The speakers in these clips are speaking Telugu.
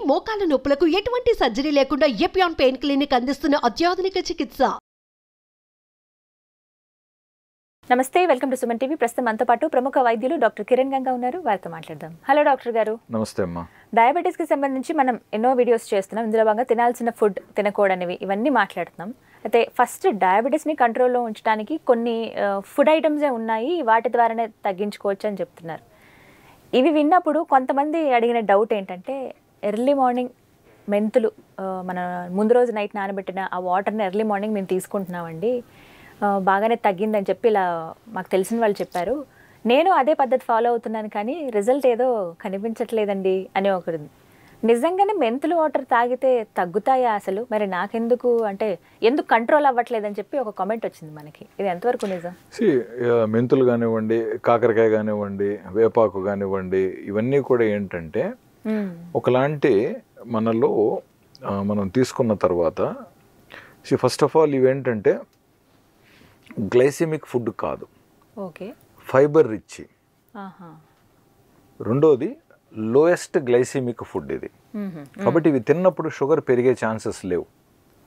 మోకాల నొప్పులకు ఎటువంటి సర్జరీ లేకుండా ఎపియాన్ పెయిన్ క్లినిక్ అందిస్తున్న అత్యాధునిక చికిత్స. నమస్తే, వెల్కమ్ టు సుమన్ టీవీ. ప్రస్తుతం మనతో పాటు ప్రముఖ వైద్యులు డాక్టర్ కిరణ్ గంగా ఉన్నారు. వారితో మాట్లాడదాం. హలో డాక్టర్ గారు. నమస్తే అమ్మా. డయాబెటీస్కి సంబంధించి మనం ఎన్నో వీడియోస్ చేస్తున్నాం. ఇందులో భాగంగా తినాల్సిన ఫుడ్, తినకూడనివి, ఇవన్నీ మాట్లాడుతున్నాం. అయితే ఫస్ట్ డయాబెటీస్ని కంట్రోల్లో ఉంచడానికి కొన్ని ఫుడ్ ఐటమ్సే ఉన్నాయి, వాటి ద్వారానే తగ్గించుకోవచ్చు అని చెప్తున్నారు. ఇవి విన్నప్పుడు కొంతమంది అడిగిన డౌట్ ఏంటంటే, ఎర్లీ మార్నింగ్ మెంతులు మన ముందు రోజు నైట్ నానబెట్టిన ఆ వాటర్ని ఎర్లీ మార్నింగ్ మేము తీసుకుంటున్నామండి, బాగానే తగ్గిందని చెప్పి ఇలా మాకు తెలిసిన వాళ్ళు చెప్పారు. నేను అదే పద్ధతి ఫాలో అవుతున్నాను, కానీ రిజల్ట్ ఏదో కనిపించట్లేదండి అని ఒకరు. నిజంగానే మెంతులు వాటర్ తాగితే తగ్గుతాయా అసలు? మరి నాకెందుకు అంటే ఎందుకు కంట్రోల్ అవ్వట్లేదని చెప్పి ఒక కామెంట్ వచ్చింది మనకి. ఇది ఎంతవరకు నిజం? మెంతులు కానివ్వండి, కాకరకాయ కానివ్వండి, వేపాకు కానివ్వండి, ఇవన్నీ కూడా ఏంటంటే ఒకలాంటి మనలో మనం తీసుకున్న తర్వాత ఫస్ట్ ఆఫ్ ఆల్ ఇవేంటంటే గ్లైసెమిక్ ఫుడ్ కాదు, ఓకే, ఫైబర్ రిచ్. రెండోది లోయెస్ట్ గ్లైసెమిక్ ఫుడ్ ఇది. కాబట్టి ఇవి తిన్నప్పుడు షుగర్ పెరిగే ఛాన్సెస్ లేవు.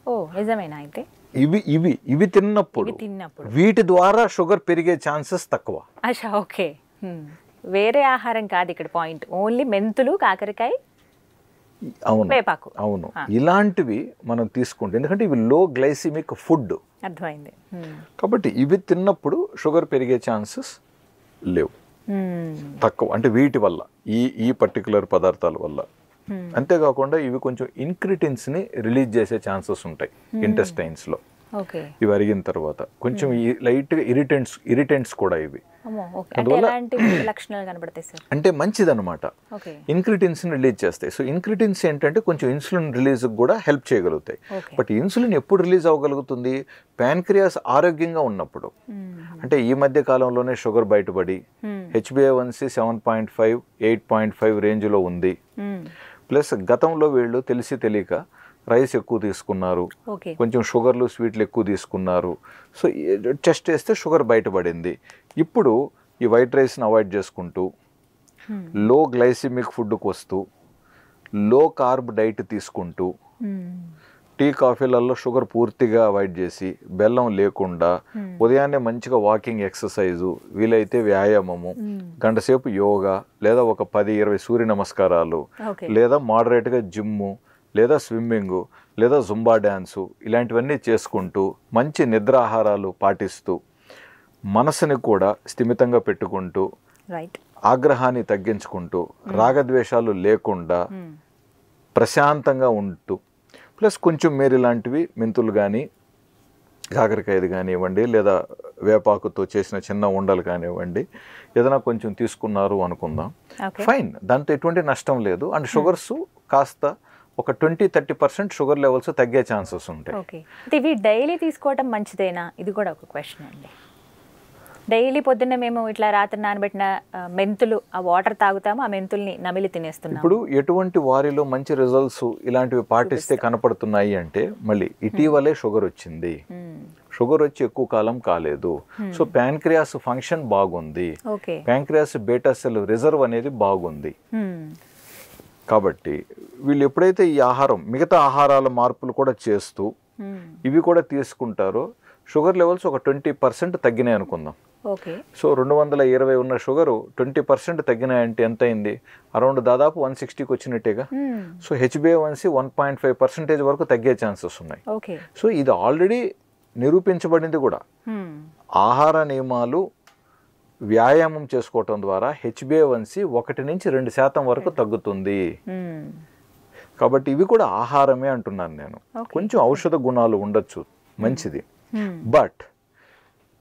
ఓ నిజమేనా? అయితే ఇవి తిన్నప్పుడు వీటి ద్వారా షుగర్ పెరిగే ఛాన్సెస్ తక్కువ. అచ్చా, ఓకే. వేరే ఆహారం కాదు ఇక్కడ పాయింట్, ఓన్లీ మెంతులు, కాకరకాయ, అవును వేపాకు. అవును, ఇలాంటివి మనం తీసుకుంటే, ఎందుకంటే ఇవి లో గ్లైసెమిక్ ఫుడ్. అర్థమైంది. కాబట్టి ఇవి తిన్నప్పుడు షుగర్ పెరిగే ఛాన్సెస్ లేవు, తక్కువ. అంటే వీటి వల్ల, ఈ పర్టికులర్ పదార్థాల వల్ల. అంతేకాకుండా ఇవి కొంచెం ఇన్క్రిటిన్స్ని రిలీజ్ చేసే ఛాన్సెస్ ఉంటాయి ఇంటెస్టైన్స్లో. ఇవి అరిగిన తర్వాత కొంచెం లైట్గా ఇరిటెంట్స్ కూడా ఇవి. అంటే మంచిదన్నమాట, ఇన్క్రిటిన్స్ని రిలీజ్ చేస్తాయి. సో ఇన్క్రిటిన్స్ ఏంటంటే కొంచెం ఇన్సులిన్ రిలీజ్ కూడా హెల్ప్ చేయగలుగుతాయి. బట్ ఇన్సులిన్ ఎప్పుడు రిలీజ్ అవ్వగలుగుతుంది? ప్యాన్క్రియాస్ ఆరోగ్యంగా ఉన్నప్పుడు. అంటే ఈ మధ్య కాలంలోనే షుగర్ బయటపడి HbA1c 7.5, 8.5 రేంజ్లో ఉంది. ప్లస్ గతంలో వీళ్ళు తెలిసి తెలియక రైస్ ఎక్కువ తీసుకున్నారు, కొంచెం షుగర్లు, స్వీట్లు ఎక్కువ తీసుకున్నారు. సో టెస్ట్ చేస్తే షుగర్ బయటపడింది. ఇప్పుడు ఈ వైట్ రైస్ని అవాయిడ్ చేసుకుంటూ లో గ్లైసిమిక్ ఫుడ్కి వస్తూ లో కార్బ్ డైట్ తీసుకుంటూ టీ కాఫీలలో షుగర్ పూర్తిగా అవాయిడ్ చేసి బెల్లం లేకుండా ఉదయాన్నే మంచిగా వాకింగ్, ఎక్సర్సైజు, వీలైతే వ్యాయామము, గంటసేపు యోగా, లేదా ఒక 10-20 సూర్య నమస్కారాలు, లేదా మోడరేట్గా జిమ్ము, లేదా స్విమ్మింగు, లేదా జుంబా డ్యాన్సు, ఇలాంటివన్నీ చేసుకుంటూ మంచి నిద్రాహారాలు పాటిస్తూ మనసుని కూడా స్థిమితంగా పెట్టుకుంటూ ఆగ్రహాన్ని తగ్గించుకుంటూ రాగద్వేషాలు లేకుండా ప్రశాంతంగా ఉంటూ, ప్లస్ కొంచెం మీరు ఇలాంటివి మెంతులు కానీ, కాకరకాయది కానివ్వండి, లేదా వేపాకుతో చేసిన చిన్న ఉండలు కానివ్వండి, ఏదైనా కొంచెం తీసుకున్నారు అనుకుందాం, ఫైన్, దాంతో ఎటువంటి నష్టం లేదు. అండ్ షుగర్స్ కాస్త ఒక 20-30% షుగర్ లెవెల్స్ తగ్గే ఛాన్సెస్ ఉంటాయి. ఇవి డైలీ తీసుకోవడం మంచిదేనా? ఇది కూడా ఒక క్వశ్చన్ అండి. డైలీ పొద్దున్న మేము ఇట్లా రాత్రి నానబెట్టిన మెంతులు, ఆ వాటర్ తాగుతాము, ఆ మెంతుల్ని నమిలి తినేస్తున్నాం. ఇప్పుడు ఎటువంటి వారిలో మంచి రిజల్ట్స్ ఇలాంటివి పాటిస్తే కనపడుతున్నాయి అంటే, మళ్ళీ ఇటీవలే షుగర్ వచ్చింది, షుగర్ వచ్చి ఎక్కువ కాలం కాలేదు. సో ప్యాన్క్రియాస్ ఫంక్షన్ బాగుంది, ప్యాన్క్రియాస్ బీటా సెల్ రిజర్వ్ అనేది బాగుంది. కాబట్టి వీళ్ళు ఎప్పుడైతే ఈ ఆహారం, మిగతా ఆహారాల మార్పులు కూడా చేస్తూ ఇవి కూడా తీసుకుంటారో, షుగర్ లెవెల్స్ ఒక 20% తగ్గినాయి అనుకుందాం. సో 220 ఉన్న షుగరు 20% తగ్గినాయంటే ఎంత అయింది? అరౌండ్ దాదాపు 160కి వచ్చినట్టేగా. సో HbA1c 1.5% వరకు తగ్గే ఛాన్సెస్ ఉన్నాయి. సో ఇది ఆల్రెడీ నిరూపించబడింది కూడా. ఆహార నియమాలు, వ్యాయామం చేసుకోవటం ద్వారా HbA1c 1-2% వరకు తగ్గుతుంది. కాబట్టి ఇవి కూడా ఆహారమే అంటున్నాను నేను. కొంచెం ఔషధ గుణాలు ఉండొచ్చు, మంచిది. బట్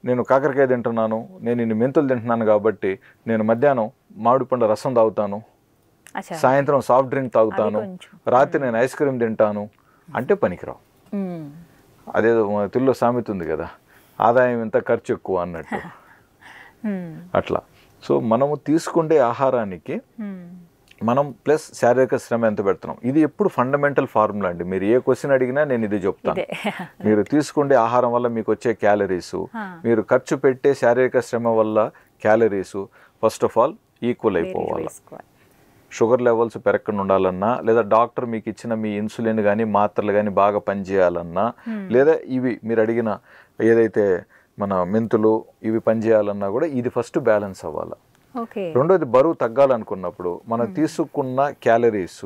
నేను కాకరకాయ తింటున్నాను, నేను ఇన్ని మెంతులు తింటున్నాను కాబట్టి నేను మధ్యాహ్నం మామిడి పండు రసం తాగుతాను, సాయంత్రం సాఫ్ట్ డ్రింక్ తాగుతాను, రాత్రి నేను ఐస్ క్రీమ్ తింటాను అంటే పనికిరావు. అదేదో తెలుగులో సామెత ఉంది కదా, ఆదాయం ఎంత ఖర్చు ఎక్కువ అన్నట్టు. అట్లా. సో మనము తీసుకుండే ఆహారానికి మనం ప్లస్ శారీరక శ్రమ ఎంత పెడుతున్నాం, ఇది ఎప్పుడు ఫండమెంటల్ ఫార్ములా అండి. మీరు ఏ క్వశ్చన్ అడిగినా నేను ఇది చెప్తాను. మీరు తీసుకుండే ఆహారం వల్ల మీకు వచ్చే క్యాలరీసు, మీరు ఖర్చు పెట్టే శారీరక శ్రమ వల్ల calories first of all equal అయిపోవాలి. షుగర్ లెవెల్స్ పెరగకుండా ఉండాలన్నా, లేదా డాక్టర్ మీకు ఇచ్చిన మీ ఇన్సులిన్ కానీ మాత్రలు కానీ బాగా పనిచేయాలన్నా, లేదా ఇవి మీరు అడిగిన ఏదైతే మన మెంతులు ఇవి పనిచేయాలన్నా కూడా ఇది ఫస్ట్ బ్యాలెన్స్ అవ్వాలి. రెండోది బరువు తగ్గాలనుకున్నప్పుడు మనం తీసుకున్న క్యాలరీస్,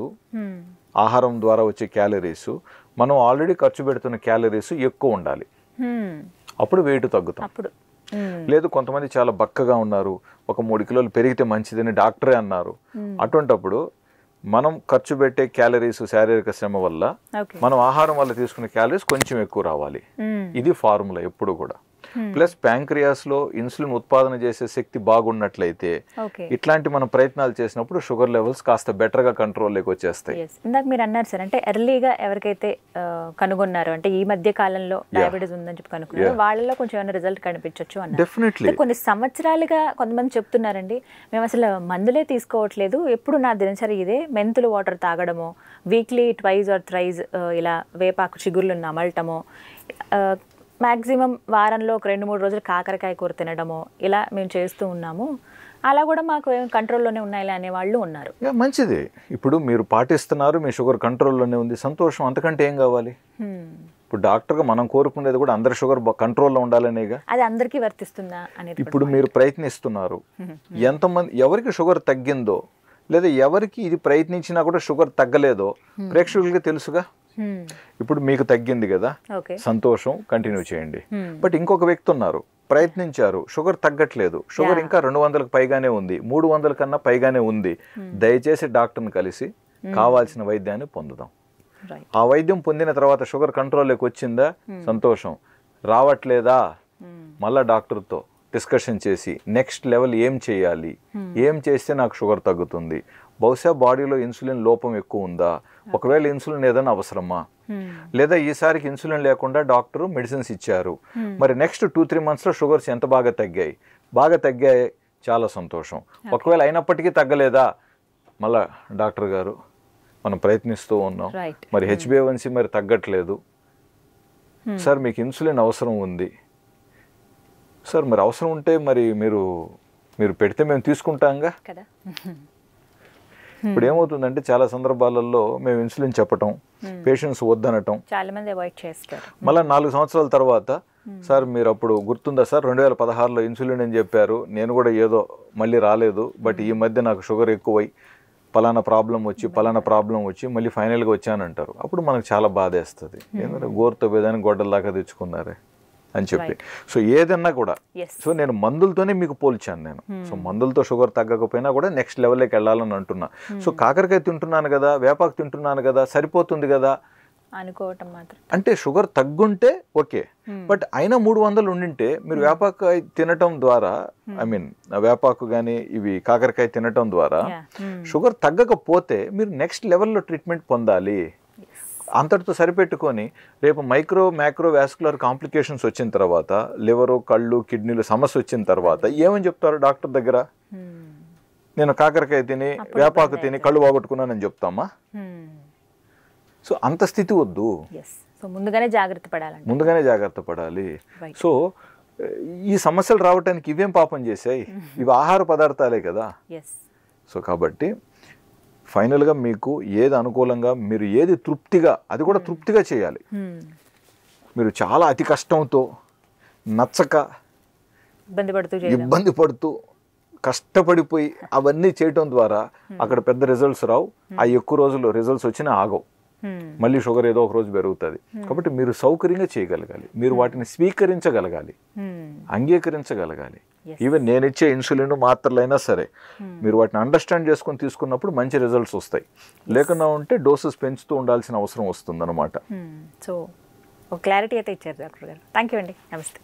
ఆహారం ద్వారా వచ్చే క్యాలరీస్, మనం ఆల్రెడీ ఖర్చు పెడుతున్న క్యాలరీస్ ఎక్కువ ఉండాలి. అప్పుడు వెయిట్ తగ్గుతాం. లేదు కొంతమంది చాలా బక్కగా ఉన్నారు, ఒక 3 కిలోలు పెరిగితే మంచిదని డాక్టరే అన్నారు. అటువంటప్పుడు మనం ఖర్చు పెట్టే క్యాలరీస్ శారీరక శ్రమ వల్ల, మనం ఆహారం వల్ల తీసుకునే క్యాలరీస్ కొంచెం ఎక్కువ రావాలి. ఇది ఫార్ములా ఎప్పుడు కూడా. ప్లస్ ప్యాంక్రియాస్ లో ఇన్సులిన్ ఉత్పాదన చేసే శక్తి బాగున్నట్లయితే ఇట్లాంటి మనం ప్రయత్నాలు చేసినప్పుడు షుగర్ లెవెల్స్ కాస్త బెటర్ గా కంట్రోల్లోకి వచ్చేస్తాయి. ఇందాక మీరు అన్నారు సార్, అంటే ఎర్లీగా ఎవరికైతే కనుగొన్నారు, అంటే ఈ మధ్య కాలంలో డయాబెటీస్ ఉందని చెప్పి కనుక్కున్నారు, వాళ్ళలో కొంచెం ఏమైనా రిజల్ట్ కనిపించవచ్చు అన్నారు. డెఫినెట్లీ కొన్ని సంవత్సరాలుగా కొంతమంది చెప్తున్నారండి, మేము అసలు మందులే తీసుకోవట్లేదు, ఎప్పుడు నా దినచర్య ఇదే, మెంతులు వాటర్ తాగడము, వీక్లీ 2 or 3 ఇలా వేపాకు చిగుర్లు నమలటము, మ్యాక్సిమం వారంలో ఒక 2-3 రోజులు కాకరకాయ కూర తినడము, ఇలా మేము చేస్తూ ఉన్నాము, అలా కూడా మాకు కంట్రోల్లోనే ఉన్నాయి అనే వాళ్ళు ఉన్నారు. మంచిది. ఇప్పుడు మీరు పాటిస్తున్నారు, మీ షుగర్ కంట్రోల్లోనే ఉంది, సంతోషం. అంతకంటే ఏం కావాలి? ఇప్పుడు డాక్టర్గా మనం కోరుకునేది కూడా అందరి షుగర్ కంట్రోల్లో ఉండాలనేగా. అది అందరికీ వర్తిస్తుందా అనేది ఇప్పుడు మీరు ప్రయత్నిస్తున్నారు, ఎంతమంది ఎవరికి షుగర్ తగ్గిందో, లేదా ఎవరికి ఇది ప్రయత్నించినా కూడా షుగర్ తగ్గలేదో ప్రేక్షకులకి తెలుసుగా. ఇప్పుడు మీకు తగ్గింది కదా, సంతోషం, కంటిన్యూ చేయండి. బట్ ఇంకొక వ్యక్తి ఉన్నారు, ప్రయత్నించారు, షుగర్ తగ్గట్లేదు, షుగర్ ఇంకా 200కు పైగానే ఉంది, 300 కన్నా పైగానే ఉంది, దయచేసి డాక్టర్ని కలిసి కావాల్సిన వైద్యాన్ని పొందుదాం. ఆ వైద్యం పొందిన తర్వాత షుగర్ కంట్రోల్లోకి వచ్చిందా, సంతోషం. రావట్లేదా, మళ్ళా డాక్టర్తో డిస్కషన్ చేసి నెక్స్ట్ లెవెల్ ఏం చేయాలి, ఏం చేస్తే నాకు షుగర్ తగ్గుతుంది, బహుశా బాడీలో ఇన్సులిన్ లోపం ఎక్కువ ఉందా, ఒకవేళ ఇన్సులిన్ ఏదైనా అవసరమా, లేదా ఈసారికి ఇన్సులిన్ లేకుండా డాక్టర్ మెడిసిన్స్ ఇచ్చారు, మరి నెక్స్ట్ 2-3 మంత్స్లో షుగర్స్ ఎంత బాగా తగ్గాయి, చాలా సంతోషం. ఒకవేళ అయినప్పటికీ తగ్గలేదా, మళ్ళా డాక్టర్ గారు మనం ప్రయత్నిస్తూ ఉన్నాం, మరి HbA1c మరి తగ్గట్లేదు సార్, మీకు ఇన్సులిన్ అవసరం ఉంది సార్, మరి అవసరం ఉంటే మరి మీరు పెడితే మేము తీసుకుంటాంగా. ఇప్పుడు ఏమవుతుందంటే చాలా సందర్భాలలో మేము ఇన్సులిన్ చెప్పటం, పేషెంట్స్ వద్దనటం, చాలా మంది అవాయిడ్ చేస్తారు. మళ్ళీ 4 సంవత్సరాల తర్వాత, సార్ మీరు అప్పుడు గుర్తుందా సార్ 2016లో ఇన్సులిన్ అని చెప్పారు, నేను కూడా ఏదో మళ్ళీ రాలేదు, బట్ ఈ మధ్య నాకు షుగర్ ఎక్కువై పలానా ప్రాబ్లం వచ్చి మళ్ళీ ఫైనల్గా వచ్చానంటారు. అప్పుడు మనకు చాలా బాధేస్తుంది, ఎందుకంటే గోరుతో వేదాన్ని గొడ్డల దాకా తెచ్చుకున్నారే అని చెప్పి. సో ఏదన్నా కూడా, సో నేను మందులతోనే మీకు పోల్చాను నేను. సో మందులతో షుగర్ తగ్గకపోయినా కూడా నెక్స్ట్ లెవెల్లోకి వెళ్ళాలని అంటున్నా. సో కాకరకాయ తింటున్నాను కదా, వేపాకు తింటున్నాను కదా, సరిపోతుంది కదా అనుకోవటం మాత్రం. అంటే షుగర్ తగ్గుంటే ఓకే, బట్ అయినా 300 ఉండింటే మీరు వేపాకాయ తినటం ద్వారా, ఐ మీన్ వేపాకు కానీ ఇవి కాకరకాయ తినటం ద్వారా షుగర్ తగ్గకపోతే మీరు నెక్స్ట్ లెవెల్లో ట్రీట్మెంట్ పొందాలి. అంతటితో సరిపెట్టుకొని రేపు మైక్రో వాస్కులర్ కాంప్లికేషన్స్ వచ్చిన తర్వాత, లివరు, కళ్ళు, కిడ్నీలు సమస్య వచ్చిన తర్వాత ఏమని చెప్తారు డాక్టర్ దగ్గర? నేను కాకరకాయ తిని వేపాకు తిని కళ్ళు పోగొట్టుకున్నానని చెప్తామా? సో అంత స్థితి వద్దు, ముందుగానే జాగ్రత్త పడాలి. సో ఈ సమస్యలు రావడానికి ఇవేం పాపం చేశాయి, ఇవి ఆహార పదార్థాలే కదా. సో కాబట్టి ఫైనల్గా మీకు ఏది అనుకూలంగా, మీరు ఏది తృప్తిగా, అది కూడా తృప్తిగా చేయాలి. మీరు చాలా అతి కష్టంతో, నచ్చక, ఇబ్బంది పడుతూ, కష్టపడిపోయి అవన్నీ చేయటం ద్వారా అక్కడ పెద్ద రిజల్ట్స్ రావు. ఆ ఎక్కువ రోజుల్లో రిజల్ట్స్ వచ్చినా ఆగవు, మళ్ళీ షుగర్ ఏదో ఒక రోజు పెరుగుతుంది. కాబట్టి మీరు సౌకర్యంగా చేయగలగాలి, మీరు వాటిని స్వీకరించగలగాలి, అంగీకరించగలగాలి. ఈవెన్ నేను ఇచ్చే ఇన్సులిన్ మాత్రలైనా సరే మీరు వాటిని అండర్స్టాండ్ చేసుకొని తీసుకున్నప్పుడు మంచి రిజల్ట్స్ వస్తాయి. లేకుండా ఉంటే డోసెస్ పెంచుతూ ఉండాల్సిన అవసరం వస్తుంది అన్నమాట. సో క్లారిటీ అయితే ఇచ్చారు డాక్టర్ గారు. థ్యాంక్ యూ అండి. నమస్తే.